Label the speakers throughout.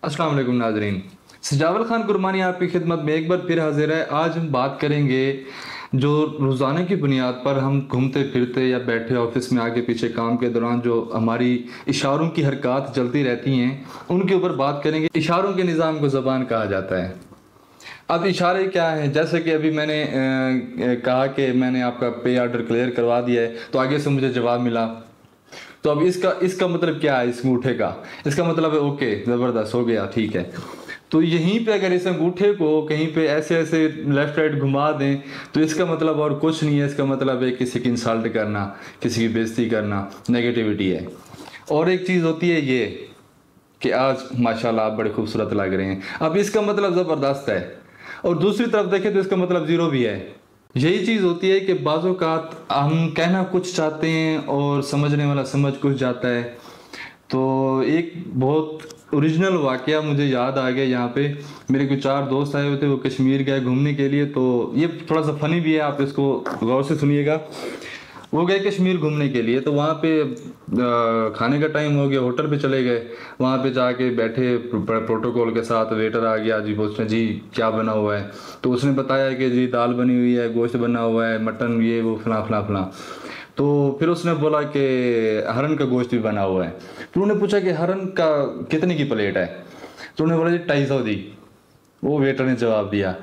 Speaker 1: अस्सलाम वालेकुम नाजरीन। सजावल खान कुरबानी आपकी खिदमत में एक बार फिर हाजिर है। आज हम बात करेंगे जो रोज़ाना की बुनियाद पर हम घूमते फिरते या बैठे ऑफिस में आगे पीछे काम के दौरान जो हमारी इशारों की हरकत चलती रहती हैं उनके ऊपर बात करेंगे। इशारों के निज़ाम को ज़बान कहा जाता है। अब इशारे क्या हैं, जैसे कि अभी मैंने कहा कि मैंने आपका पे ऑर्डर क्लियर करवा दिया है, तो आगे से मुझे जवाब मिला। तो अब इसका इसका मतलब क्या है, इस अंगूठे का इसका मतलब है ओके ज़बरदस्त हो गया, ठीक है। तो यहीं पे अगर इस अंगूठे को कहीं पे ऐसे ऐसे लेफ्ट राइट घुमा दें तो इसका मतलब और कुछ नहीं है। इसका मतलब है किसी की इंसल्ट करना, किसी की बेइज्जती करना, नेगेटिविटी है। और एक चीज़ होती है ये कि आज माशाल्लाह आप बड़े खूबसूरत लग रहे हैं, अब इसका मतलब ज़बरदस्त है। और दूसरी तरफ देखें तो इसका मतलब ज़ीरो भी है। यही चीज़ होती है कि बाज़ औक़ात हम कहना कुछ चाहते हैं और समझने वाला समझ कुछ जाता है। तो एक बहुत ओरिजिनल वाक़या मुझे याद आ गया। यहाँ पे मेरे कुछ 4 दोस्त आए हुए थे, वो कश्मीर गए घूमने के लिए। तो ये थोड़ा सा फ़नी भी है, आप इसको गौर से सुनिएगा। वो गए कश्मीर घूमने के लिए, तो वहाँ पे खाने का टाइम हो गया, होटल पे चले गए। वहाँ पे जाके बैठे, प्रोटोकॉल के साथ वेटर आ गया जी, पूछते जी क्या बना हुआ है। तो उसने बताया कि जी दाल बनी हुई है, गोश्त बना हुआ है, मटन, ये वो फला फला फला। तो फिर उसने बोला कि हरन का गोश्त भी बना हुआ है। तो उन्होंने पूछा कि हरन का कितने की प्लेट है। तो उन्होंने बोला जी 250 दी। वो वेटर ने जवाब दिया।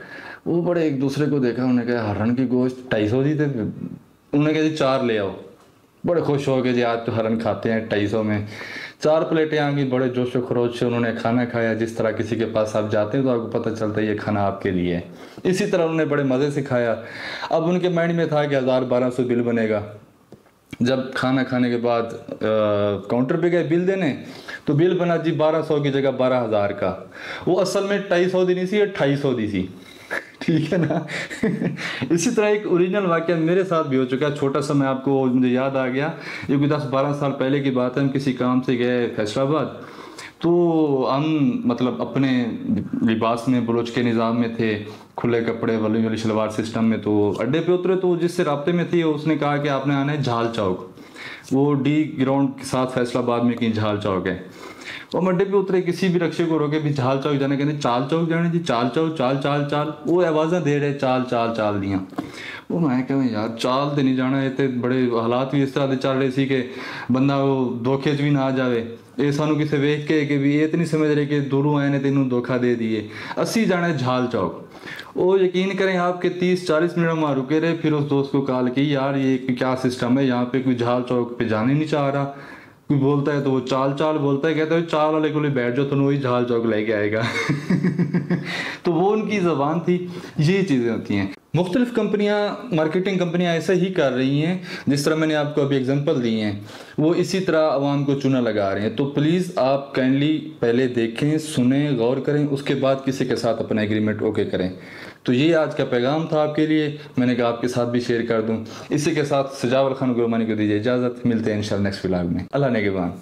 Speaker 1: वो बड़े एक दूसरे को देखा, उन्होंने कहा हरन की गोश्त 250 दी थे। उन्होंने कहा जी 4 ले आओ। बड़े खुश हो गए जी, आज तो हरन खाते हैं 250 में। 4 प्लेटें आ गई, बड़े जोश व खरोश से उन्होंने खाना खाया। जिस तरह किसी के पास आप जाते हैं तो आपको पता चलता है ये खाना आपके लिए है। इसी तरह उन्होंने बड़े मज़े से खाया। अब उनके माइंड में था कि 1000-1200 बिल बनेगा। जब खाना खाने के बाद काउंटर पे गए बिल देने, तो बिल बना जी 1200 की जगह 12,000 का। वो असल में 250 दी नहीं सी, 250 दी सी। ठीक है ना। इसी तरह एक ओरिजिनल वाकया मेरे साथ भी हो चुका है, छोटा सा। मैं आपको, मुझे याद आ गया, ये कोई 10-12 साल पहले की बात है। हम किसी काम से गए फैसलाबाद। तो हम मतलब अपने लिबास में बलोच के निज़ाम में थे, खुले कपड़े वाली वाली शलवार सिस्टम में। तो अड्डे पे उतरे, तो जिससे राब्ते में थी उसने कहा कि आपने आना है झाल चौक। वो डी ग्राउंड के साथ फैसलाबाद में कहीं झाल चौक है। और हम अड्डे पे उतरे, किसी भी रक्शे को रोके भी झाल चौक जाने, कहते चाल चौक जाने जी, चाल चौक, चाल चाल चाल। वो आवाज़ें दे रहे चाल चाल चाल दियाँ। वो मैं कह यार चाल तो नहीं जाना, ये तो बड़े हालात भी इस तरह के चल रहे सी कि बंदा वो धोखे च भी ना आ जाए। ये सानू किसी वेख के कि भी ये तो नहीं समझ रहे कि दूरों आए ने तेनों धोखा दे दिए। अस्सी जाने झाल चौक। वो यकीन करें आपके 30-40 मिनट वहाँ रुके रहे। फिर उस दोस्त को कॉल की, यार ये क्या सिस्टम है यहाँ पे, कोई झाल चौक पे जाने नहीं चाह रहा। कोई बोलता है तो वो चाल चाल बोलता है, कहता है चाल वाले को बैठ जाओ तो वही झाल चौक लेके आएगा। तो वो उनकी ज़बान थी। यही चीज़ें होती हैं। मुख्तलिफ कंपनियां, मार्केटिंग कंपनियां ऐसा ही कर रही हैं जिस तरह मैंने आपको अभी एग्जांपल दी हैं। वो इसी तरह आवाम को चूना लगा रहे हैं। तो प्लीज़ आप काइंडली पहले देखें, सुने, गौर करें, उसके बाद किसी के साथ अपना एग्रीमेंट ओके करें। तो ये आज का पैगाम था आपके लिए, मैंने कहा आपके साथ भी शेयर कर दूं। इसी के साथ सजावल खान गुरमानी को दीजिए इजाज़त। मिलते हैं इंशाल्लाह नेक्स्ट व्लॉग में। अल्लाह नेगेबान।